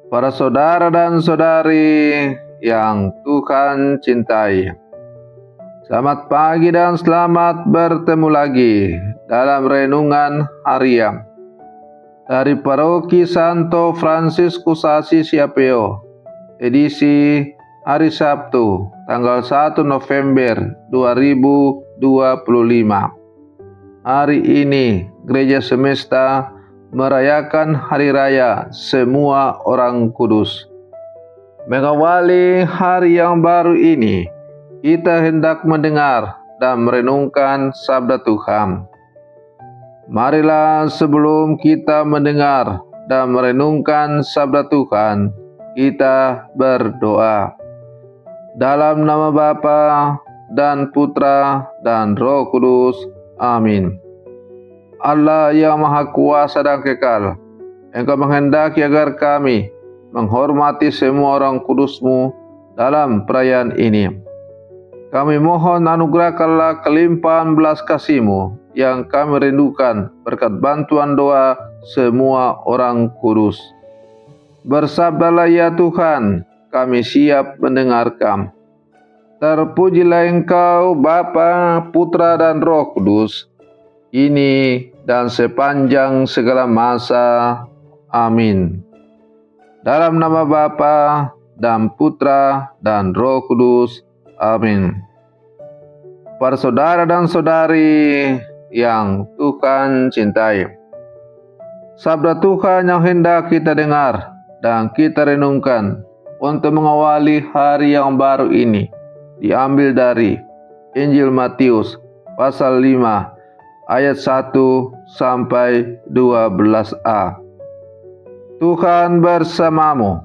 Para saudara dan saudari yang Tuhan cintai, selamat pagi dan selamat bertemu lagi dalam renungan harian dari Paroki Santo Fransiskus Assisi Apeo, edisi hari Sabtu, tanggal 1 November 2025. Hari ini Gereja Semesta merayakan Hari Raya Semua Orang Kudus. Mengawali hari yang baru ini, kita hendak mendengar dan merenungkan sabda Tuhan. Marilah sebelum kita mendengar dan merenungkan sabda Tuhan, kita berdoa. Dalam nama Bapa dan Putra dan Roh Kudus. Amin. Allah yang Maha Kuasa dan Kekal, Engkau menghendaki agar kami menghormati semua orang kudus-Mu dalam perayaan ini. Kami mohon anugerahkanlah kelimpahan belas kasih-Mu yang kami rindukan berkat bantuan doa semua orang kudus. Bersabdalah ya Tuhan, kami siap mendengarkan. Terpujilah Engkau Bapa, Putra dan Roh Kudus, ini dan sepanjang segala masa. Amin. Dalam nama Bapa dan Putra dan Roh Kudus. Amin. Para saudara dan saudari yang Tuhan cintai, sabda Tuhan yang hendak kita dengar dan kita renungkan untuk mengawali hari yang baru ini diambil dari Injil Matius pasal 5 ayat 1 sampai 12a. Tuhan bersamamu.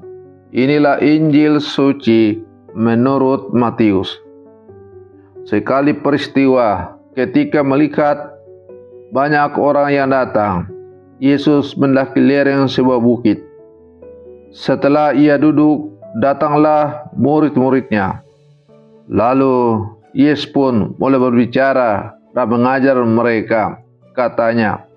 Inilah Injil suci menurut Matius. Sekali peristiwa ketika melihat banyak orang yang datang, Yesus mendaki lereng sebuah bukit. Setelah ia duduk, datanglah murid-muridnya. Lalu Yesus pun mulai berbicara dan mengajar mereka. Katanya,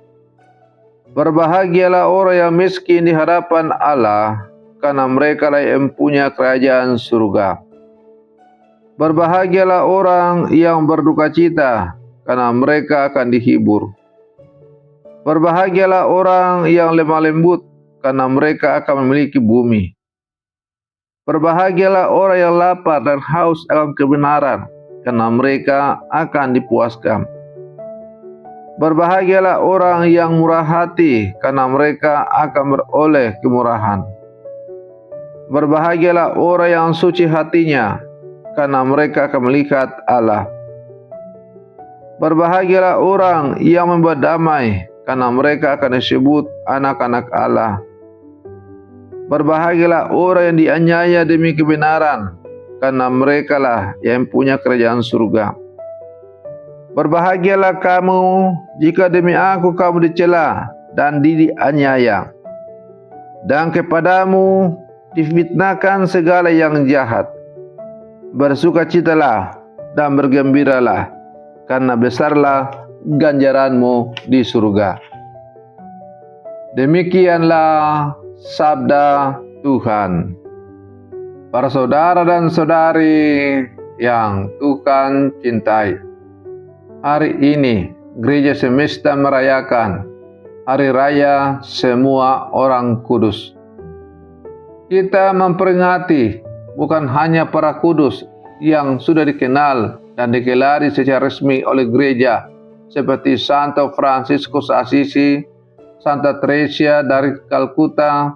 berbahagialah orang yang miskin di hadapan Allah, karena mereka lah yang punya kerajaan surga. Berbahagialah orang yang berduka cita, karena mereka akan dihibur. Berbahagialah orang yang lemah lembut, karena mereka akan memiliki bumi. Berbahagialah orang yang lapar dan haus akan kebenaran, karena mereka akan dipuaskan. Berbahagialah orang yang murah hati, karena mereka akan beroleh kemurahan. Berbahagialah orang yang suci hatinya, karena mereka akan melihat Allah. Berbahagialah orang yang membuat damai, karena mereka akan disebut anak-anak Allah. Berbahagialah orang yang dianiaya demi kebenaran, karena merekalah yang punya kerajaan surga. Berbahagialah kamu jika demi aku kamu dicela dan dianiaya, dan kepadamu difitnahkan segala yang jahat. Bersukacitalah dan bergembiralah, karena besarlah ganjaranmu di surga. Demikianlah sabda Tuhan. Para saudara dan saudari yang Tuhan cintai, hari ini Gereja Semesta merayakan Hari Raya Semua Orang Kudus. Kita memperingati bukan hanya para kudus yang sudah dikenal dan digelari secara resmi oleh gereja seperti Santo Fransiskus Assisi, Santa Teresa dari Kalkuta,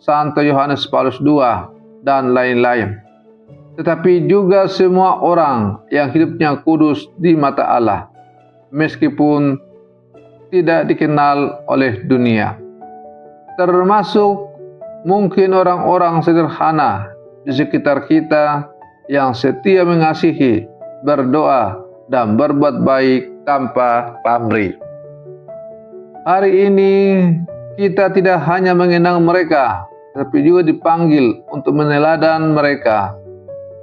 Santo Yohanes Paulus II, dan lain-lain. Tetapi juga semua orang yang hidupnya kudus di mata Allah, meskipun tidak dikenal oleh dunia. Termasuk mungkin orang-orang sederhana di sekitar kita yang setia mengasihi, berdoa, dan berbuat baik tanpa pamrih. Hari ini kita tidak hanya mengenang mereka, tapi juga dipanggil untuk meneladan mereka.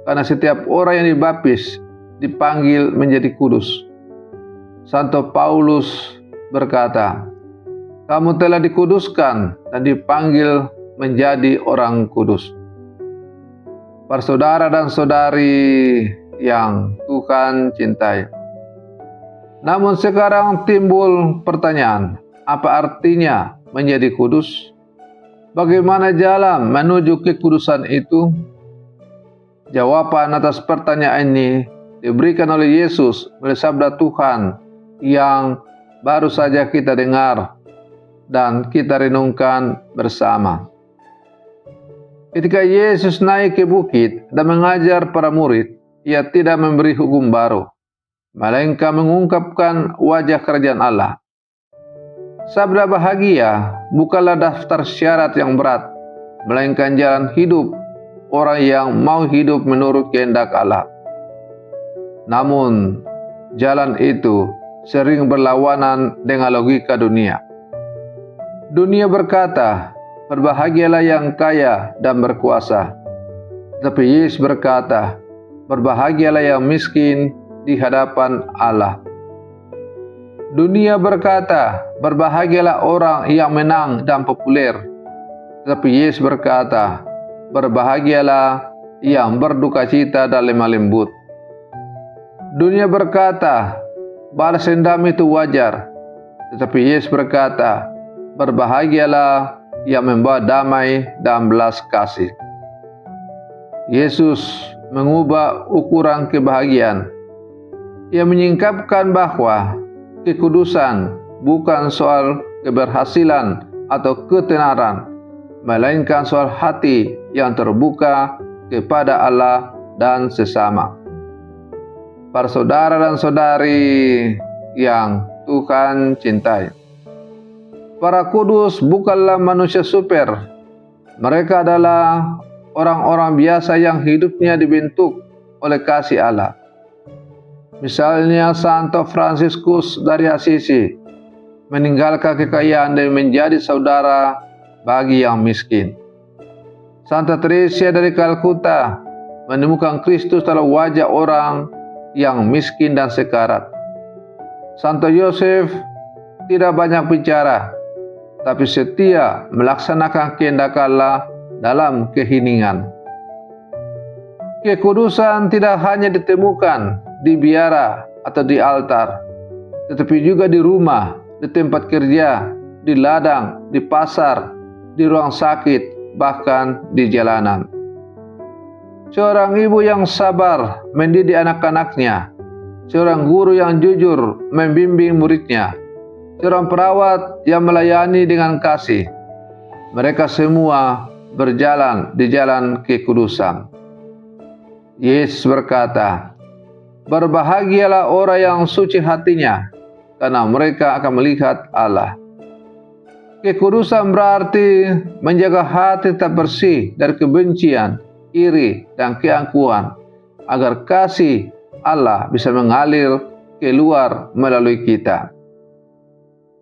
Karena setiap orang yang dibaptis dipanggil menjadi kudus. Santo Paulus berkata, kamu telah dikuduskan dan dipanggil menjadi orang kudus. Para saudara dan saudari yang Tuhan cintai. Namun sekarang timbul pertanyaan, apa artinya menjadi kudus? Bagaimana jalan menuju kekudusan itu? Jawaban atas pertanyaan ini diberikan oleh Yesus melalui sabda Tuhan yang baru saja kita dengar dan kita renungkan bersama. Ketika Yesus naik ke bukit dan mengajar para murid, Ia tidak memberi hukum baru, melainkan mengungkapkan wajah kerajaan Allah. Sabda bahagia bukanlah daftar syarat yang berat, melainkan jalan hidup orang yang mau hidup menurut kehendak Allah. Namun, jalan itu sering berlawanan dengan logika dunia. Dunia berkata, berbahagialah yang kaya dan berkuasa. Tetapi Yesus berkata, berbahagialah yang miskin di hadapan Allah. Dunia berkata, berbahagialah orang yang menang dan populer. Tetapi Yesus berkata, berbahagialah yang berduka cita dan lemah lembut. Dunia berkata, balas dendam itu wajar. Tetapi Yesus berkata, berbahagialah yang membawa damai dan belas kasih. Yesus mengubah ukuran kebahagiaan. Ia menyingkapkan bahwa kekudusan bukan soal keberhasilan atau ketenaran, melainkan soal hati yang terbuka kepada Allah dan sesama. Para saudara dan saudari yang Tuhan cintai, para kudus bukanlah manusia super. Mereka adalah orang-orang biasa yang hidupnya dibentuk oleh kasih Allah. Misalnya Santo Fransiskus dari Assisi meninggalkan kekayaan dan menjadi saudara bagi yang miskin. Santa Teresa dari Kalkuta menemukan Kristus dalam wajah orang yang miskin dan sekarat. Santo Yosef tidak banyak bicara, tapi setia melaksanakan kehendak Allah dalam keheningan. Kekudusan tidak hanya ditemukan di biara atau di altar, tetapi juga di rumah, di tempat kerja, di ladang, di pasar, di ruang sakit, bahkan di jalanan. Seorang ibu yang sabar mendidik anak-anaknya, seorang guru yang jujur membimbing muridnya, seorang perawat yang melayani dengan kasih. Mereka semua berjalan di jalan kekudusan. Yesus berkata, berbahagialah orang yang suci hatinya, karena mereka akan melihat Allah. Kekudusan berarti menjaga hati tetap bersih dari kebencian, iri, dan keangkuhan, agar kasih Allah bisa mengalir keluar melalui kita.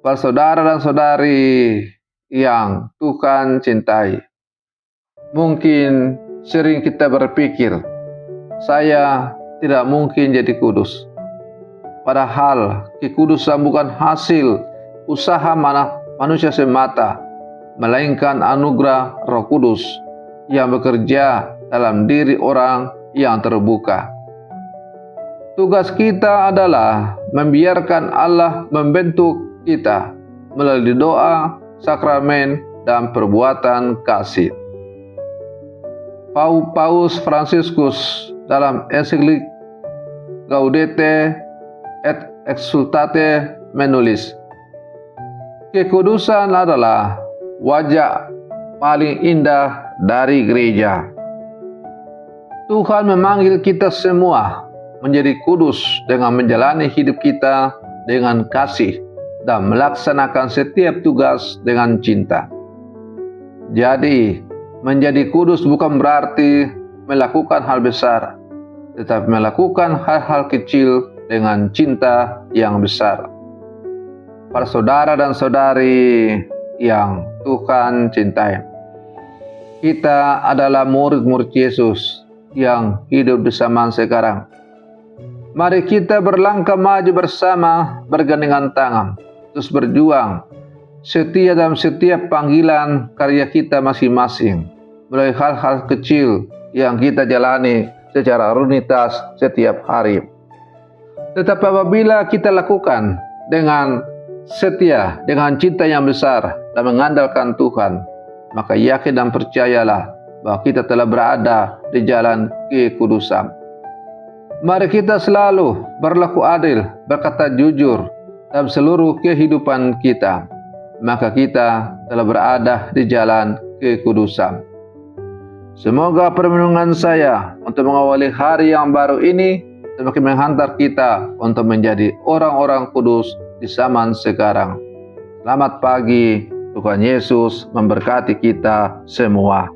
Para saudara dan saudari yang Tuhan cintai, mungkin sering kita berpikir, saya tidak mungkin jadi kudus. Padahal kekudusan bukan hasil usaha manusia semata, melainkan anugerah Roh Kudus yang bekerja dalam diri orang yang terbuka. Tugas kita adalah membiarkan Allah membentuk kita melalui doa, sakramen, dan perbuatan kasih. Paus Fransiskus dalam ensiklik Gaudete et Exsultate menulis, kekudusan adalah wajah paling indah dari gereja. Tuhan memanggil kita semua menjadi kudus dengan menjalani hidup kita dengan kasih dan melaksanakan setiap tugas dengan cinta. Jadi, menjadi kudus bukan berarti melakukan hal besar, tetapi melakukan hal-hal kecil dengan cinta yang besar. Para saudara dan saudari yang Tuhan cintai, kita adalah murid-murid Yesus yang hidup di zaman sekarang. Mari kita berlangkah maju bersama, bergandengan tangan, terus berjuang setia dalam setiap panggilan karya kita masing-masing, melalui hal-hal kecil yang kita jalani secara rutinitas setiap hari. Tetapi apabila kita lakukan dengan setia, dengan cinta yang besar dan mengandalkan Tuhan, maka yakin dan percayalah bahwa kita telah berada di jalan kekudusan. Mari kita selalu berlaku adil, berkata jujur dalam seluruh kehidupan kita, maka kita telah berada di jalan kekudusan. Semoga permenungan saya untuk mengawali hari yang baru ini semakin menghantar kita untuk menjadi orang-orang kudus di zaman sekarang. Selamat pagi, Tuhan Yesus memberkati kita semua.